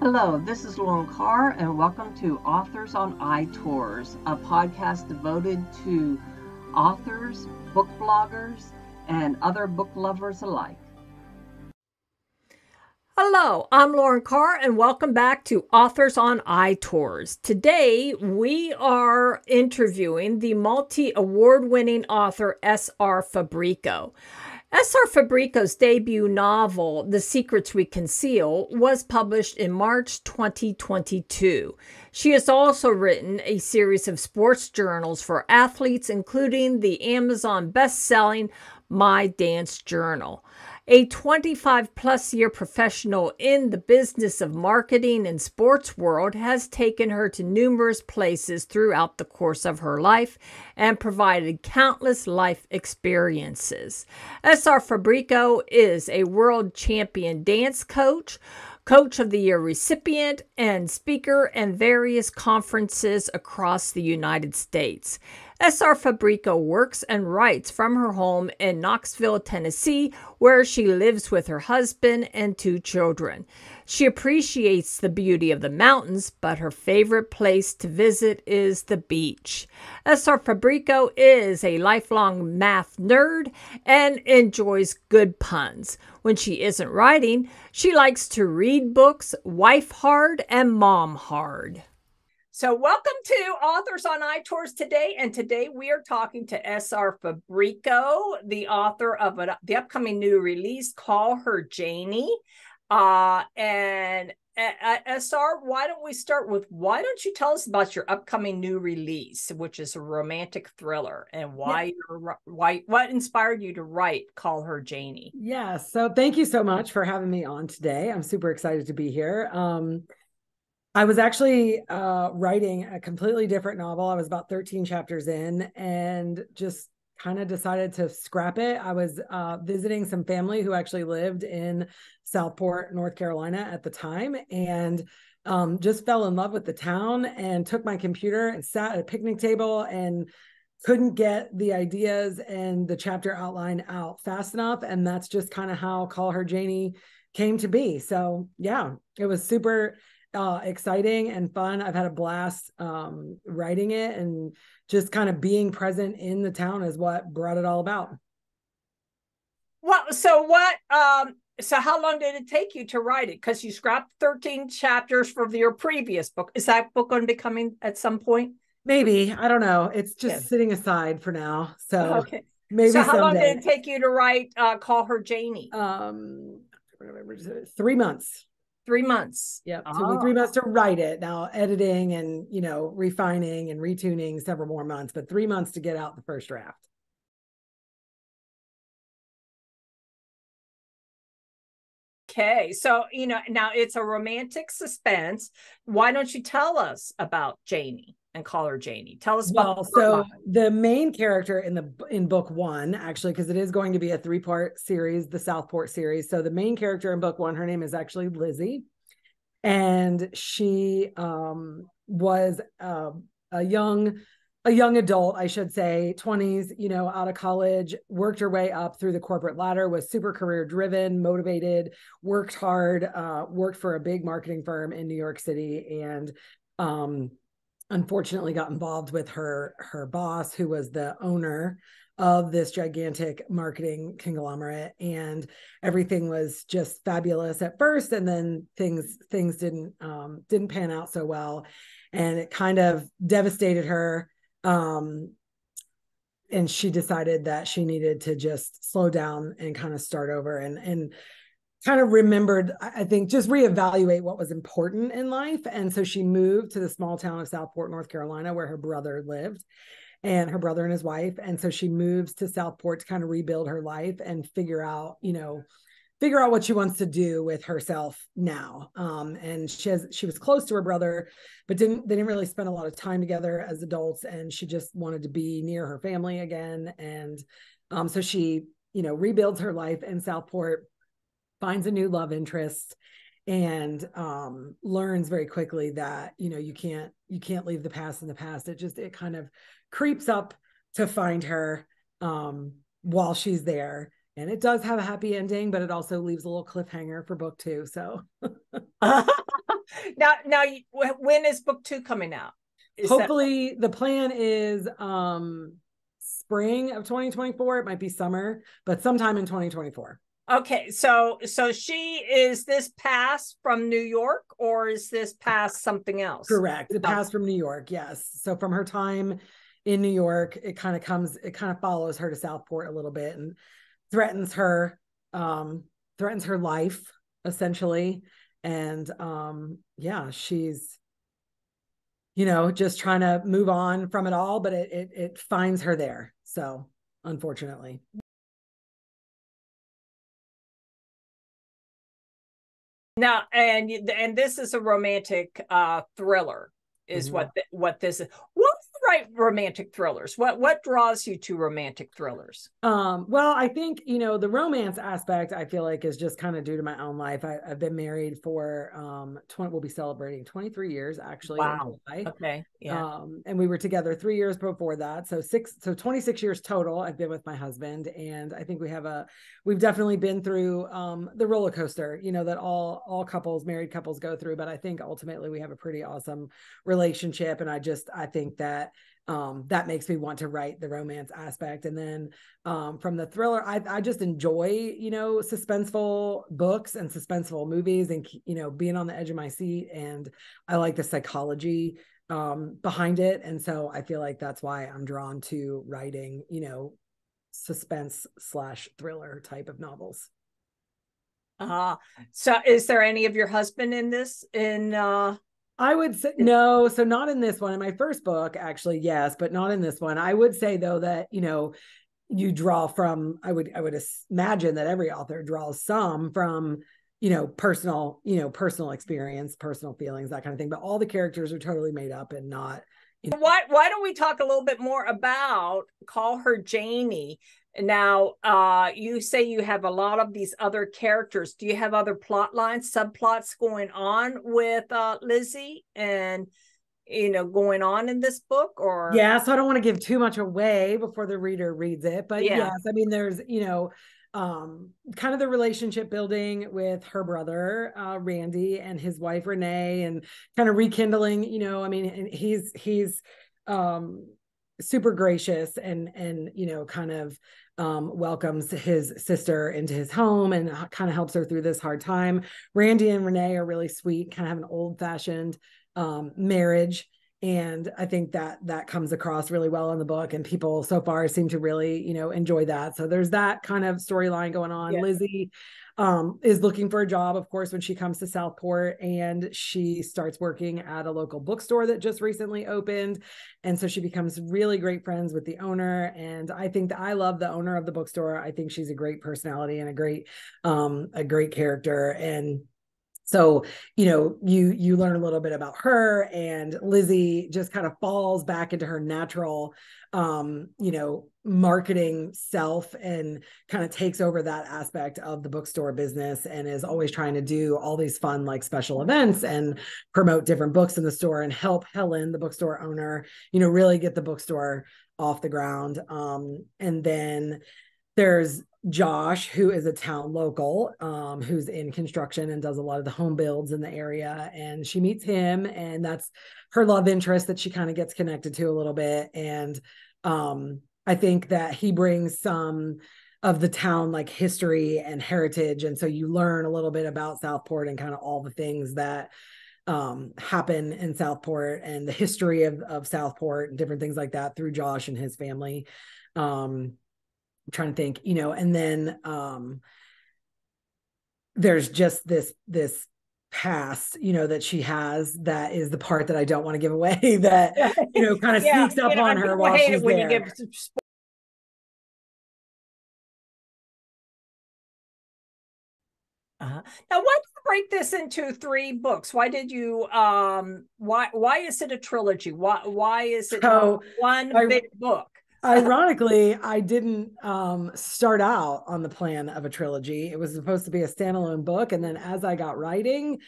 Hello, this is Lauren Carr, and welcome to Authors on iTours, a podcast devoted to authors, book bloggers, and other book lovers alike. Hello, I'm Lauren Carr, and welcome back to Authors on iTours. Today, we are interviewing the multi-award-winning author S.R. Fabrico. S.R. Fabrico's debut novel, The Secrets We Conceal, was published in March 2022. She has also written a series of sports journals for athletes, including the Amazon best-selling My Dance Journal. A 25-plus year professional in the business of marketing and sports world has taken her to numerous places throughout the course of her life and provided countless life experiences. S.R. Fabrico is a world champion dance coach, Coach of the Year recipient, and speaker in various conferences across the United States. S.R. Fabrico works and writes from her home in Knoxville, Tennessee, where she lives with her husband and 2 children. She appreciates the beauty of the mountains, but her favorite place to visit is the beach. S.R. Fabrico is a lifelong math nerd and enjoys good puns. When she isn't writing, she likes to read books, wife hard, and mom hard. So welcome to Authors on iTours today, and today we are talking to S.R. Fabrico, the author of the upcoming new release, Call Her Janie. And S.R., why don't you tell us about your upcoming new release, which is a romantic thriller, and what inspired you to write Call Her Janie? Yeah, so thank you so much for having me on today. I'm super excited to be here. I was actually writing a completely different novel. I was about 13 chapters in and just kind of decided to scrap it. I was visiting some family who actually lived in Southport, North Carolina at the time, and just fell in love with the town and took my computer and sat at a picnic table and couldn't get the ideas and the chapter outline out fast enough. And that's just kind of how Call Her Janie came to be. So yeah, it was super exciting and fun. I've had a blast writing it, and just kind of being present in the town is what brought it all about. Well, so how long did it take you to write it? Because you scrapped 13 chapters from your previous book. Is that book going to be coming at some point? Maybe. I don't know. It's just sitting aside for now. So okay. Maybe so how someday. long did it take you to write Call Her Janie? 3 months. 3 months. Yeah. It took me 3 months to write it. Now editing and, refining and retuning several more months, but 3 months to get out the first draft. Okay. So, now it's a romantic suspense. Why don't you tell us about Janie and Call Her Janie? Tell us about the main character in book 1, actually, because it is going to be a 3-part series, the Southport series. So the main character in book 1, her name is actually Lizzie, and she was a young adult, I should say, 20s, out of college, worked her way up through the corporate ladder, was super career driven, motivated, worked hard, worked for a big marketing firm in New York City, and unfortunately got involved with her boss, who was the owner of this gigantic marketing conglomerate, and everything was just fabulous at first, and then things didn't pan out so well, and it kind of devastated her. And she decided that she needed to just slow down and kind of start over, and kind of remembered, I think, just reevaluate what was important in life. And so she moved to the small town of Southport, North Carolina, where her brother lived, and her brother and his wife. And so she moves to Southport to kind of rebuild her life and figure out what she wants to do with herself now. And she was close to her brother, but they didn't really spend a lot of time together as adults. And she just wanted to be near her family again. And so she, rebuilds her life in Southport, finds a new love interest, and learns very quickly that, you can't leave the past in the past. It kind of creeps up to find her while she's there. And it does have a happy ending, but it also leaves a little cliffhanger for book 2. So Now, when is book 2 coming out? Hopefully, the plan is spring of 2024. It might be summer, but sometime in 2024. Okay, so she is this pass from New York, or is this pass something else? Correct. The pass from New York, yes. So from her time in New York, it kind of follows her to Southport a little bit and threatens her life essentially. And yeah, she's just trying to move on from it all, but it finds her there. So unfortunately. Now, and this is a romantic thriller, is what this is. What write romantic thrillers? What draws you to romantic thrillers? Well, I think the romance aspect I feel like is just kind of due to my own life. I've been married for we'll be celebrating 23 years actually. Wow. Okay. Yeah. And we were together 3 years before that, so 26 years total I've been with my husband. And I think we've definitely been through the roller coaster that all married couples go through, but I think ultimately we have a pretty awesome relationship. And I think that that makes me want to write the romance aspect. And then from the thriller, I just enjoy suspenseful books and suspenseful movies, and being on the edge of my seat, and I like the psychology behind it. And so I feel like that's why I'm drawn to writing suspense/thriller type of novels. So is there any of your husband in this? I would say no. So not in this one. In my first book, actually, yes, but not in this one. I would say though that, you draw from, I would imagine that every author draws some from, personal experience, personal feelings, that kind of thing. But all the characters are totally made up and not. Why don't we talk a little bit more about Call Her Janie? Now, you say you have a lot of these other characters. Do you have other plot lines, subplots going on with Lizzie and, going on in this book? Or yeah, so I don't want to give too much away before the reader reads it. But yes, I mean, there's, kind of the relationship building with her brother, Randy, and his wife, Renee, and kind of rekindling, I mean, and he's super gracious and kind of welcomes his sister into his home and kind of helps her through this hard time. Randy and Renee are really sweet, kind of have an old-fashioned marriage. And I think that comes across really well in the book, and people so far seem to really, enjoy that. So there's that kind of storyline going on. Yeah. Lizzie is looking for a job, of course, when she comes to Southport, and she starts working at a local bookstore that just recently opened. And so she becomes really great friends with the owner. And I think that I love the owner of the bookstore. I think she's a great personality and a great character. And so, you learn a little bit about her, and Lizzie just kind of falls back into her natural, marketing self, and kind of takes over that aspect of the bookstore business, and is always trying to do all these fun, like, special events and promote different books in the store and help Helen, the bookstore owner, really get the bookstore off the ground. And then there's Josh, who is a town local, who's in construction and does a lot of the home builds in the area. And she meets him, and that's her love interest that she kind of gets connected to a little bit. And I think that he brings some of the town, like, history and heritage. And so you learn a little bit about Southport and kind of all the things that happen in Southport and the history of Southport and different things like that through Josh and his family. I'm trying to think, and then there's just this past, that she has, that is the part that I don't want to give away, that, kind of sneaks up on her while she's there. You give... Now, why did you break this into 3 books? Why did you why is it a trilogy? Why is it not one big book? Ironically, I didn't start out on the plan of a trilogy. It was supposed to be a standalone book. And then as I got writing,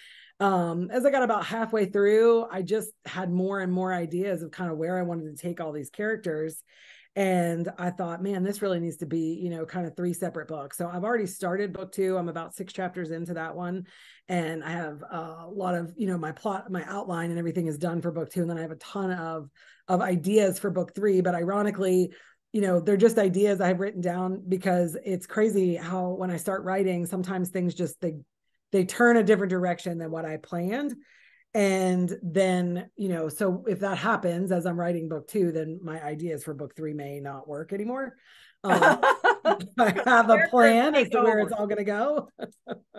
as I got about halfway through, I just had more and more ideas of kind of where I wanted to take all these characters. And I thought, man, this really needs to be, you know, kind of 3 separate books. So I've already started book 2. I'm about 6 chapters into that one. And I have a lot of, you know, my plot, my outline and everything is done for book 2. And then I have a ton of ideas for book 3. But ironically, you know, they're just ideas I've written down, because it's crazy how when I start writing, sometimes things just, they turn a different direction than what I planned. And then, you know, so if that happens as I'm writing book 2, then my ideas for book 3 may not work anymore. I have a plan as to where it's all going to go.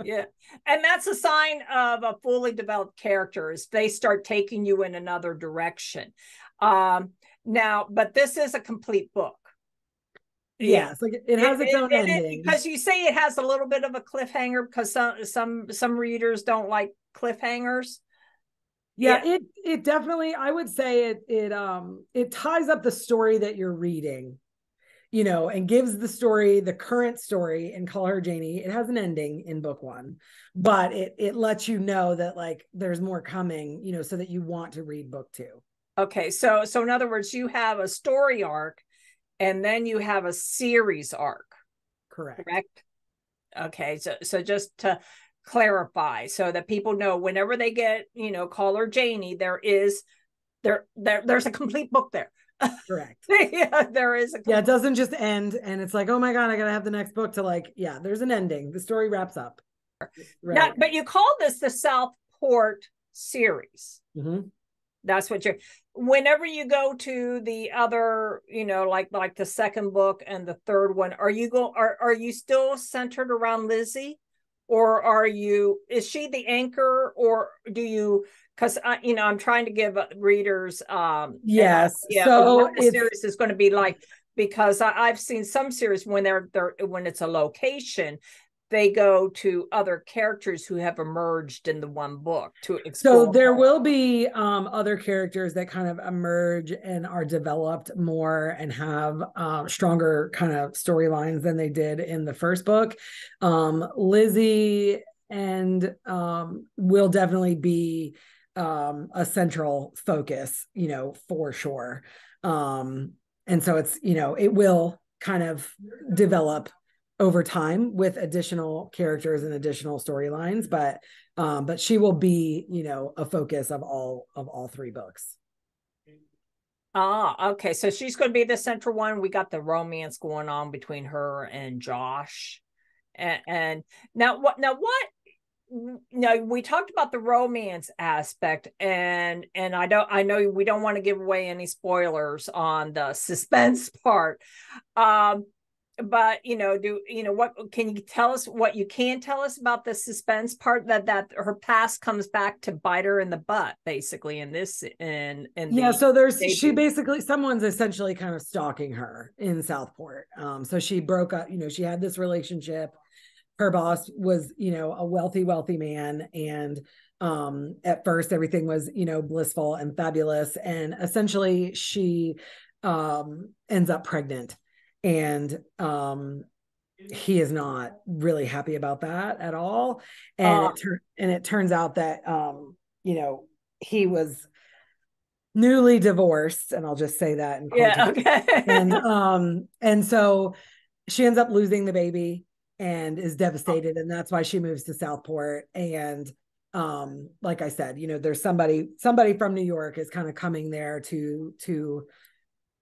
Yeah. And that's a sign of a fully developed character, is they start taking you in another direction. Now, but this is a complete book. Yes, like it has its own ending. Because you say it has a little bit of a cliffhanger, because some readers don't like cliffhangers. Yeah, it definitely, I would say it ties up the story that you're reading, you know, and gives the story, the current story in Call Her Janie. It has an ending in book 1, but it lets you know that like there's more coming, you know, so that you want to read book 2. Okay, so in other words, you have a story arc, and then you have a series arc. Correct? Okay, so just to clarify, so that people know, whenever they get, you know, Call Her Janie, there's a complete book there. Correct. Yeah, there is a it doesn't just end and it's like, oh my God, I gotta have the next book to like, yeah, there's an ending. The story wraps up. Right. Now, but you call this the Southport series. Mm-hmm. That's what whenever you go to the other, you know, like the second book and the third one, are you still centered around Lizzie, or is she the anchor, or do you, because you know, I'm trying to give readers yes, so what the series is going to be like, because I've seen some series when when it's a location, they go to other characters who have emerged in the one book to explore. So there will be other characters that kind of emerge and are developed more and have stronger kind of storylines than they did in the first book. Lizzie and will definitely be a central focus, you know, for sure. And so it's, you know, it will kind of develop over time with additional characters and additional storylines, but she will be, you know, a focus of all 3 books. Okay, so she's going to be the central one. We got the romance going on between her and Josh, and now what we talked about the romance aspect, and I know we don't want to give away any spoilers on the suspense part. But you know, what can you tell us, what you can tell us about the suspense part, that her past comes back to bite her in the butt, basically, in this so she basically, someone's essentially kind of stalking her in Southport. So she broke up, you know, she had this relationship. Her boss was, you know, a wealthy man, and at first everything was, you know, blissful and fabulous, and essentially she ends up pregnant. And he is not really happy about that at all. And it turns out that you know, he was newly divorced, and I'll just say that in quotation. Okay. And so she ends up losing the baby and is devastated, and that's why she moves to Southport. And like I said, you know, there's somebody from New York is kind of coming there to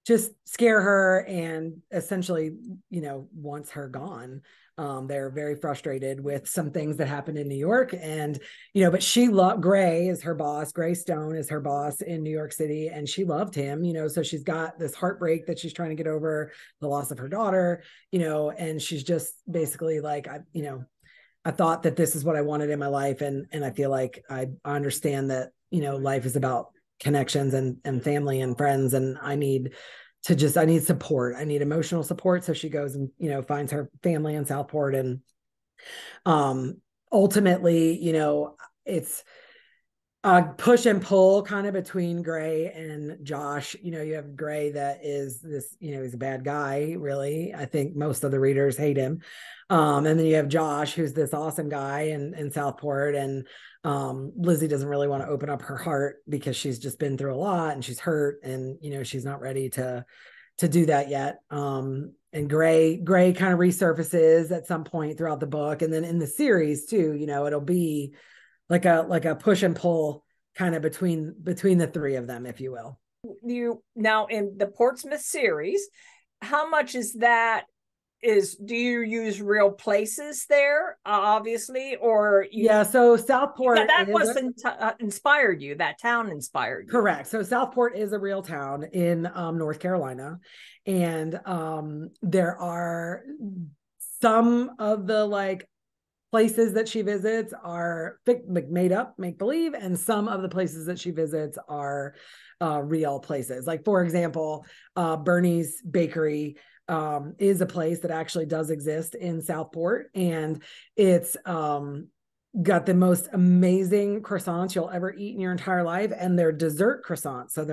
just scare her, and essentially, you know, wants her gone. They're very frustrated with some things that happened in New York, and, you know, but she loved Gray is her boss. Gray Stone is her boss in New York City, and she loved him, you know, so she's got this heartbreak that she's trying to get over, the loss of her daughter, you know, and she's just basically like, I thought that this is what I wanted in my life. And I feel like I understand that, you know, life is about connections and family and friends, and I need support. I need emotional support. So she goes and, you know, finds her family in Southport. And ultimately, you know, it's a push and pull kind of between Gray and Josh. You know, you have Gray that is this, you know, he's a bad guy, really. I think most of the readers hate him. And then you have Josh, who's this awesome guy in Southport. And Lizzie doesn't really want to open up her heart because she's just been through a lot and she's hurt, and, you know, she's not ready to to do that yet. And Gray kind of resurfaces at some point throughout the book, and then in the series too, you know, it'll be like a push and pull kind of between the three of them, if you will. You now in the Portsmouth series, how much is that? Do you use real places there, obviously, or yeah? So Southport, that wasn't inspired you. That town inspired you. Correct. So Southport is a real town in North Carolina, and there are some of the like places that she visits are made up, make believe, and some of the places that she visits are real places. Like, for example, Bernie's Bakery is a place that actually does exist in Southport, and it's got the most amazing croissants you'll ever eat in your entire life, and they're dessert croissants. So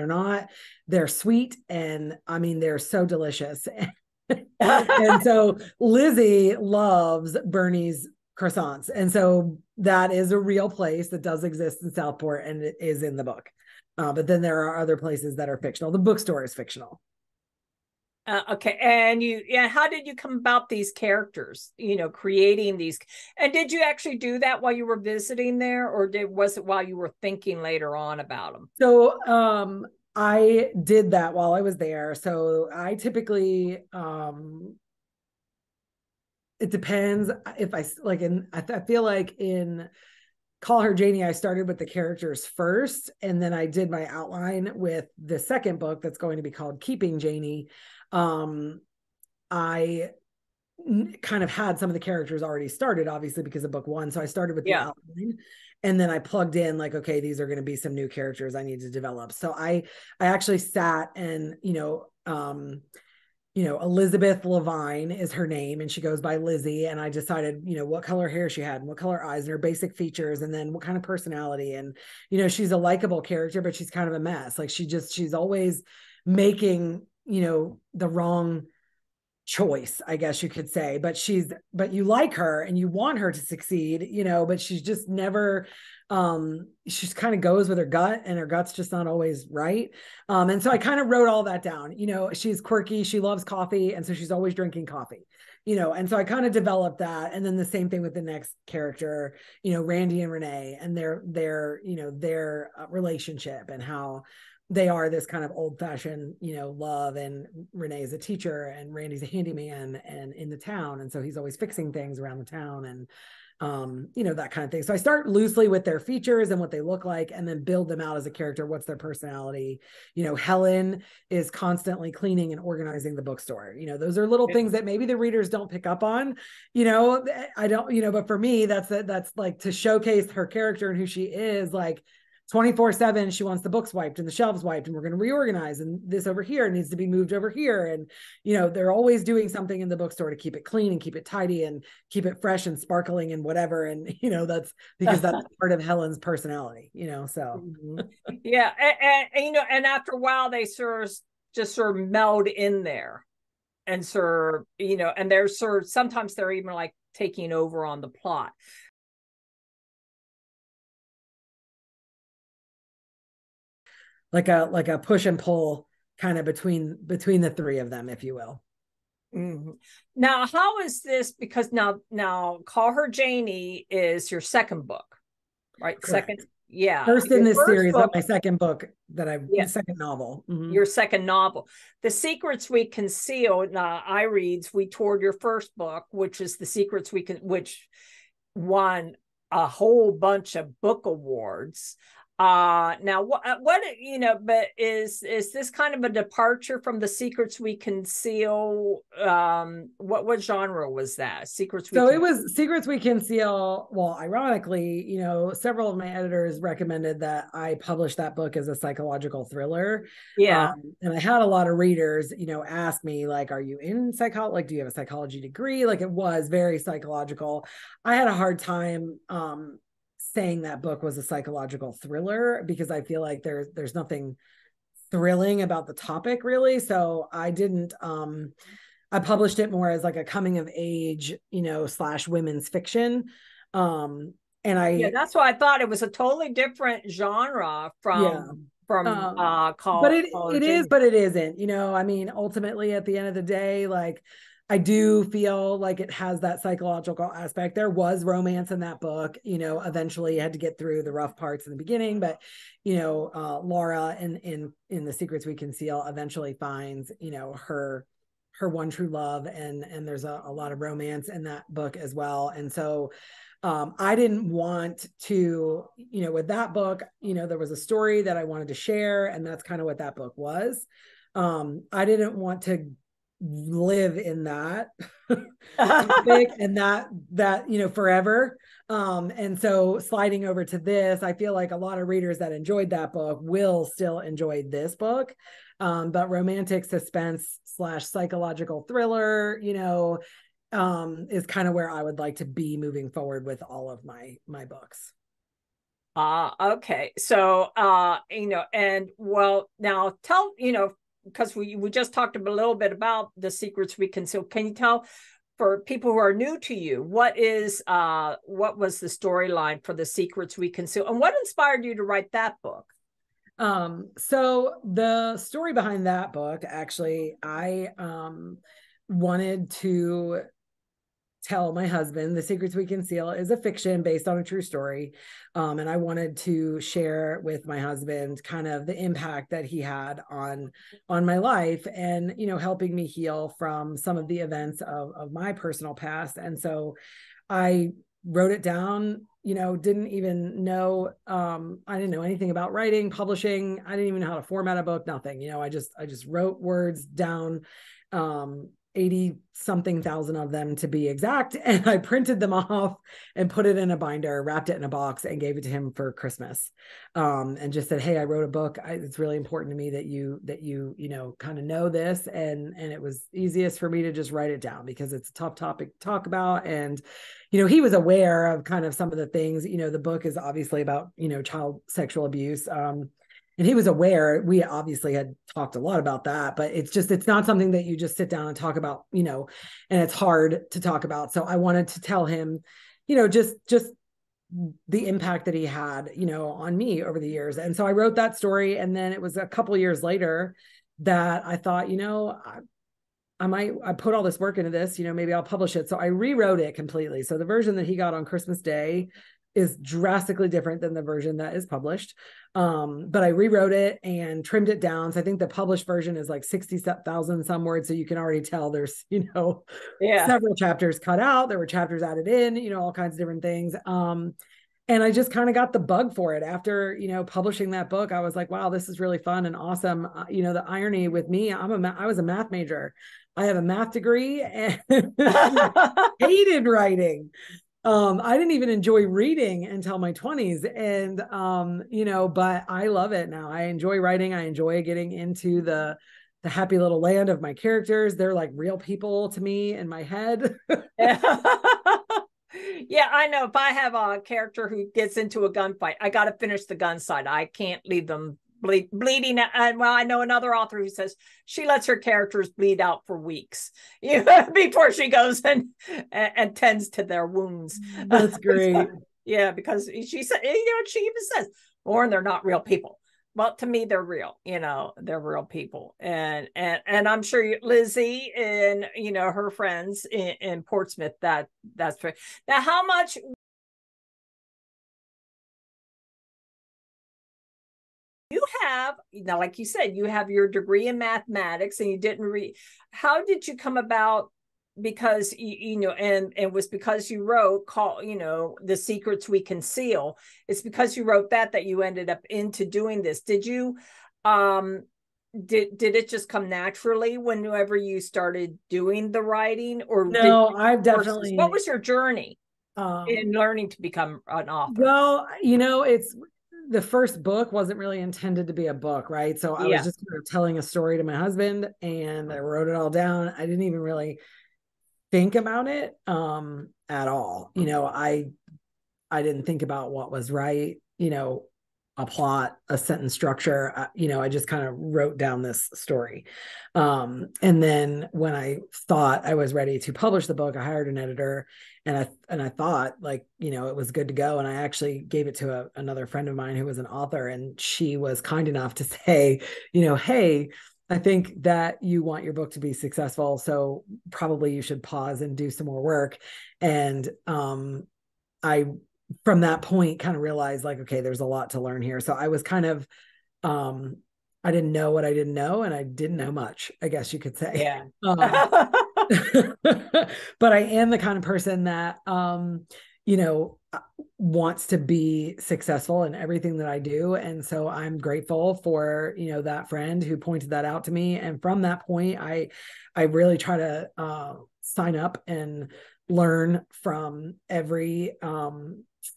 they're sweet, and I mean, they're so delicious. And so Lizzie loves Bernie's croissants, and so that is a real place that does exist in Southport, and it is in the book. But then there are other places that are fictional. The bookstore is fictional. Okay. And how did you come about these characters, creating these? And did you actually do that while you were visiting there, or was it while you were thinking later on about them? So I did that while I was there. So I typically, it depends if I feel like in Call Her Janie, I started with the characters first, and then I did my outline with the second book that's going to be called Keeping Janie. I kind of had some of the characters already started, obviously, because of book one. So I started with the outline, and then I plugged in like, okay, these are going to be some new characters I need to develop. So I actually sat and, Elizabeth Levine is her name, and she goes by Lizzie. And I decided, what color hair she had and what color eyes and her basic features, and then what kind of personality. And, she's a likable character, but she's kind of a mess. Like she's always making, the wrong choice, I guess you could say, but you like her and you want her to succeed, but she's just never, she kind of goes with her gut, and her gut's just not always right. And so I kind of wrote all that down. She's quirky, she loves coffee, and so she's always drinking coffee, and so I kind of developed that. And then the same thing with the next character, Randy and Renee, and their relationship, and how they are this kind of old-fashioned, love, and Renee's a teacher and Randy's a handyman and in the town. And so he's always fixing things around the town, and, that kind of thing. So I start loosely with their features and what they look like, and then build them out as a character. What's their personality? Helen is constantly cleaning and organizing the bookstore. Those are little things that maybe the readers don't pick up on, I don't, but for me, that's like to showcase her character and who she is, like, 24/7, she wants the books wiped and the shelves wiped, and we're going to reorganize, and this over here needs to be moved over here. And, they're always doing something in the bookstore to keep it clean and keep it tidy and keep it fresh and sparkling and whatever. And, that's because that's part of Helen's personality, so. Yeah. And after a while, they just meld in there, and and they're sometimes they're even like taking over on the plot. Like a push and pull kind of between the three of them, if you will. Mm-hmm. Now, how is this? Because now Call Her Janie is your second book, right? Correct. Second. Yeah. First in this series, but my second book second novel. Mm-hmm. Your second novel. The Secrets We Conceal. I reads, we toured your first book, which is The Secrets which won a whole bunch of book awards. Now but is this kind of a departure from The Secrets We Conceal? What genre was that? It was Secrets We Conceal. Well, ironically, several of my editors recommended that I publish that book as a psychological thriller. Yeah. And I had a lot of readers, ask me, like, are you in psychology? Like, do you have a psychology degree? Like, it was very psychological. I had a hard time saying that book was a psychological thriller, because I feel like there's nothing thrilling about the topic, really. So I didn't, I published it more as like a coming of age, / women's fiction. And that's why I thought it was a totally different genre from from but Call Her it is, Janiie. but it isn't, you know. I mean, ultimately at the end of the day, like, I do feel like it has that psychological aspect. There was romance in that book, you know. Eventually had to get through the rough parts in the beginning, but you know, Laura in The Secrets We Conceal eventually finds, you know, her one true love, and there's a lot of romance in that book as well. And so I didn't want to, you know, with that book, you know, there was a story that I wanted to share, and that's kind of what that book was. I didn't want to live in that topic and that, you know, forever. And so sliding over to this, I feel like a lot of readers that enjoyed that book will still enjoy this book. But romantic suspense / psychological thriller, you know, is kind of where I would like to be moving forward with all of my books. Okay. So, you know, and well, now tell, you know, because we just talked a little bit about The Secrets We Conceal. Can you tell, for people who are new to you, what was the storyline for The Secrets We Conceal, and what inspired you to write that book? So the story behind that book, actually, I wanted to tell my husband The Secrets We Conceal is a fiction based on a true story. And I wanted to share with my husband kind of the impact that he had on my life, and, you know, helping me heal from some of the events of my personal past. And so I wrote it down, you know, didn't even know, I didn't know anything about writing, publishing. I didn't even know how to format a book, nothing, you know. I just wrote words down, 80 something thousand of them to be exact. And I printed them off and put it in a binder, wrapped it in a box, and gave it to him for Christmas. And just said, hey, I wrote a book. It's really important to me that you know, kind of know this. And it was easiest for me to just write it down because it's a tough topic to talk about. And, you know, he was aware of kind of some of the things, you know. The book is obviously about, you know, child sexual abuse. And he was aware. We obviously had talked a lot about that, but it's not something that you just sit down and talk about, you know, and it's hard to talk about. So I wanted to tell him, you know, just the impact that he had, you know, on me over the years. And so I wrote that story. And then it was a couple of years later that I thought, you know, I put all this work into this, you know, maybe I'll publish it. So I rewrote it completely. So the version that he got on Christmas Day is drastically different than the version that is published. But I rewrote it and trimmed it down. So I think the published version is like 60,000 some words. So you can already tell there's, you know, several chapters cut out. There were chapters added in, you know, all kinds of different things. And I just kind of got the bug for it after, you know, publishing that book. I was like, wow, this is really fun and awesome. You know, the irony with me, I was a math major. I have a math degree and hated writing. I didn't even enjoy reading until my 20s. And, you know, but I love it now. I enjoy writing. I enjoy getting into the happy little land of my characters. They're like real people to me in my head. Yeah, I know. If I have a character who gets into a gunfight, I got to finish the gun side. I can't leave them bleeding. And well, I know another author who says she lets her characters bleed out for weeks, you know, before she goes and tends to their wounds. That's great. So, yeah, because she said, you know, she even says, Lauren, they're not real people. Well, to me, they're real. You know, they're real people, and I'm sure Lizzie and, you know, her friends in Portsmouth. That's true. Now, how much? You have, you know, like you said, you have your degree in mathematics, and you didn't read. How did you come about? Because you know, and it was because you wrote you know, The Secrets We Conceal. It's because you wrote that you ended up into doing this. Did you did it just come naturally whenever you started doing the writing, or no, I've definitely, what was your journey in learning to become an author? Well, you know, it's the first book wasn't really intended to be a book, right? So I was just kind of telling a story to my husband, and I wrote it all down. I didn't even really think about it at all. You know, I didn't think about what was right, you know, a plot, a sentence structure. I just kind of wrote down this story. And then when I thought I was ready to publish the book, I hired an editor, and I thought, like, it was good to go. And I actually gave it to another friend of mine who was an author, and she was kind enough to say, hey, I think that you want your book to be successful, so probably you should pause and do some more work. And I, from that point, kind of realized, like, okay, there's a lot to learn here. So I was kind of, I didn't know what I didn't know, and I didn't know much, I guess you could say. Yeah. But I am the kind of person that, wants to be successful in everything that I do. And so I'm grateful for, that friend who pointed that out to me. And from that point, I really try to sign up and learn from every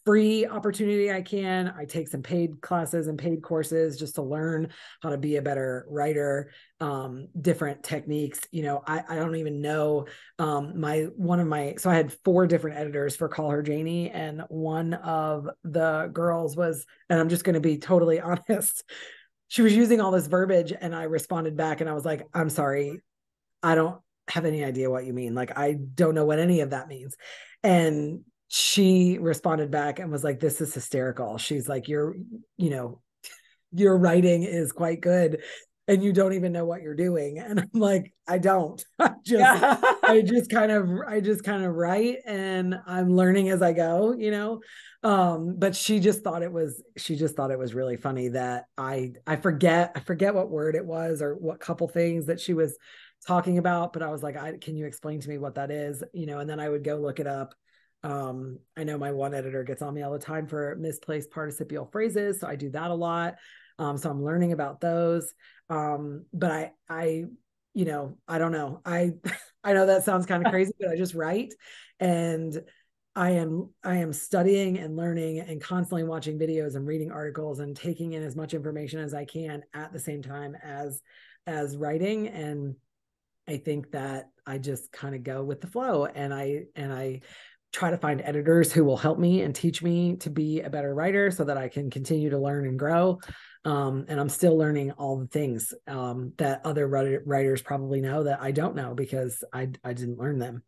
free opportunity I can. I take some paid classes and paid courses just to learn how to be a better writer, different techniques. I don't even know, so I had 4 different editors for Call Her Janie, and one of the girls was, and I'm just going to be totally honest, she was using all this verbiage, and I responded back and I was like, I'm sorry, I don't have any idea what you mean. Like, I don't know what any of that means. And she responded back and was like, this is hysterical. She's like, your writing is quite good, and you don't even know what you're doing. And I'm like, I don't. I just kind of write, and I'm learning as I go, but she just thought it was really funny that I forget what word it was or what couple things that she was talking about, but I was like, can you explain to me what that is? And then I would go look it up. I know my one editor gets on me all the time for misplaced participial phrases, so I do that a lot. So I'm learning about those. But I don't know. I know that sounds kind of crazy, but I just write, and I am studying and learning and constantly watching videos and reading articles and taking in as much information as I can at the same time as writing. And I think that I just kind of go with the flow, and I try to find editors who will help me and teach me to be a better writer so that I can continue to learn and grow. And I'm still learning all the things that other writers probably know that I don't know, because I didn't learn them.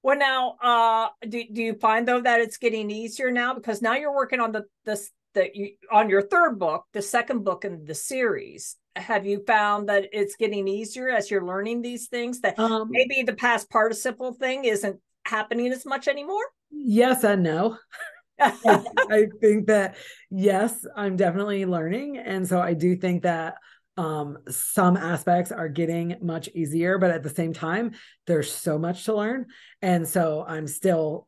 Well, now, do you find though that it's getting easier now, because now you're working on on your 3rd book, the 2nd book in the series? Have you found that it's getting easier as you're learning these things, that maybe the past participle thing isn't happening as much anymore? Yes and no. I think that, yes, I'm definitely learning. And so I do think that some aspects are getting much easier, but at the same time, there's so much to learn. And so I'm still,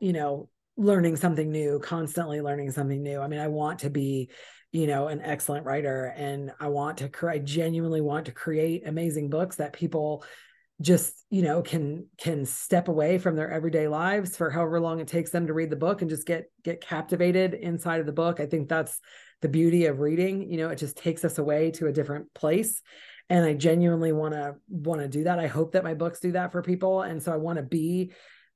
learning something new, constantly learning something new. I mean, I want to be, an excellent writer, and I genuinely want to create amazing books that people just, can step away from their everyday lives for however long it takes them to read the book and just get captivated inside of the book. I think that's the beauty of reading. It just takes us away to a different place. And I genuinely want to do that. I hope that my books do that for people. And so I want to be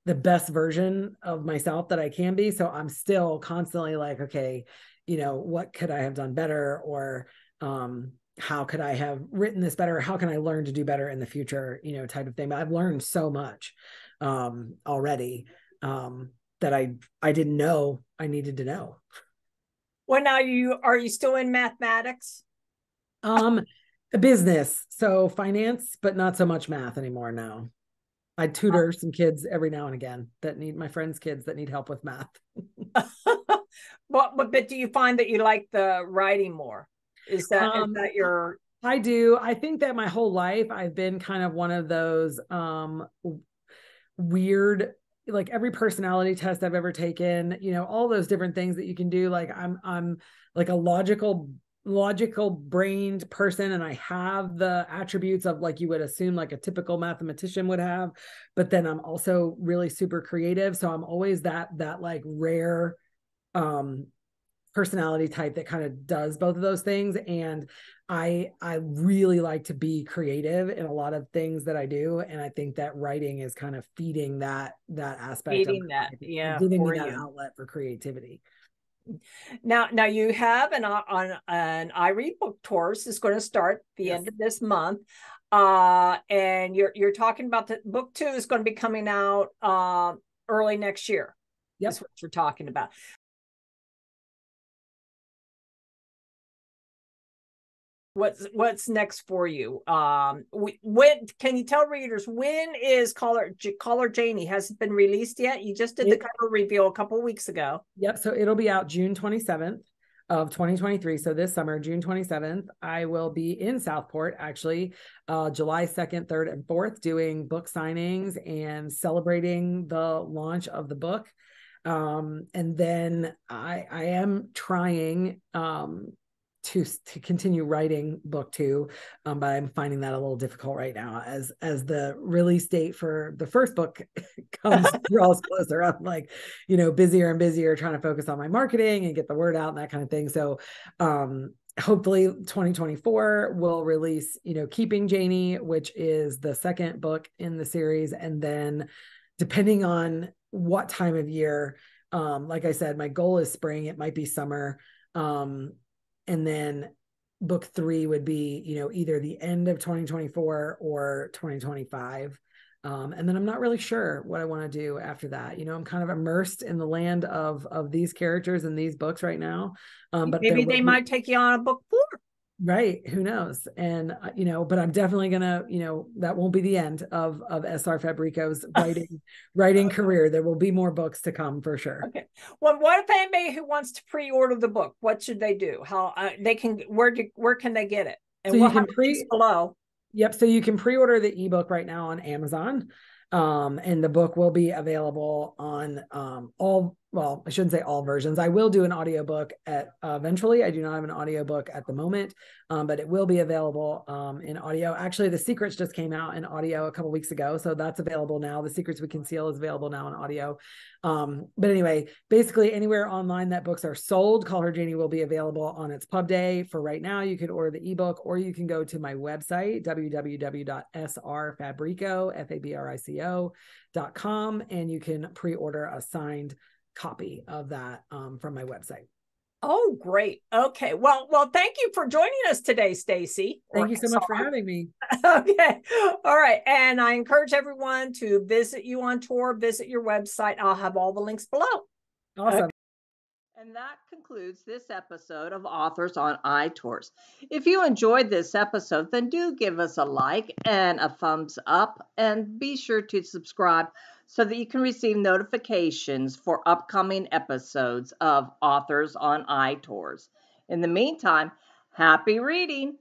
the best version of myself that I can be. So I'm still constantly like, okay, what could I have done better? Or, how could I have written this better? How can I learn to do better in the future, type of thing. But I've learned so much already that I didn't know I needed to know. Well, now are you still in mathematics? Business, so finance, but not so much math anymore now. I tutor some kids every now and again my friends' kids that need help with math. But do you find that you like the writing more? Is that your... I do. I think that my whole life I've been kind of one of those weird, like every personality test I've ever taken, all those different things that you can do. Like I'm like a logical brained person, and I have the attributes of, like, you would assume like a typical mathematician would have, but then I'm also really super creative. So I'm always that like rare personality type that kind of does both of those things. And I really like to be creative in a lot of things that I do. And I think that writing is kind of feeding that aspect, feeding that, yeah, giving me that outlet for creativity. Now you have an I Read book tours is going to start the end of this month. And you're talking about the book 2 is going to be coming out early next year. Yep. Is what you're talking about. What's next for you? When can you tell readers when is Call Her Janie? Has it been released yet? You just did the cover reveal a couple weeks ago. Yep. So it'll be out June 27th of 2023. So this summer, June 27th, I will be in Southport actually, July 2nd, 3rd, and 4th, doing book signings and celebrating the launch of the book. And then I am trying to continue writing book 2, but I'm finding that a little difficult right now as the release date for the first book draws closer. I'm like, busier and busier trying to focus on my marketing and get the word out and that kind of thing. So hopefully 2024 will release, Keeping Janie, which is the second book in the series. And then depending on what time of year, like I said, my goal is spring, it might be summer. And then book 3 would be, either the end of 2024 or 2025. And then I'm not really sure what I want to do after that. I'm kind of immersed in the land of these characters and these books right now. But maybe they might take you on a book 4. Right. Who knows? And, but I'm definitely gonna, that won't be the end of SR Fabrico's writing career. There will be more books to come for sure. Okay. Well, what if anybody who wants to pre-order the book, what should they do? How they can, where can they get it? And so we'll have links below. Yep. So you can pre-order the ebook right now on Amazon. And the book will be available on I shouldn't say all versions. I will do an audiobook eventually. I do not have an audiobook at the moment, but it will be available in audio. Actually, The Secrets just came out in audio a couple weeks ago, so that's available now. The Secrets We Conceal is available now in audio. But anyway, basically anywhere online that books are sold, Call Her Janie will be available on its pub day. For right now, you could order the ebook, or you can go to my website, www.srfabrico.com, and you can pre-order a signed copy of that from my website. Oh, great. Okay. Well, thank you for joining us today, Stacy. Thank you so much for having me. Okay. All right. And I encourage everyone to visit you on tour, visit your website. I'll have all the links below. Awesome. Okay. And that concludes this episode of Authors on iTours. If you enjoyed this episode, then do give us a like and a thumbs up, and be sure to subscribe so that you can receive notifications for upcoming episodes of Authors on iTours. In the meantime, happy reading!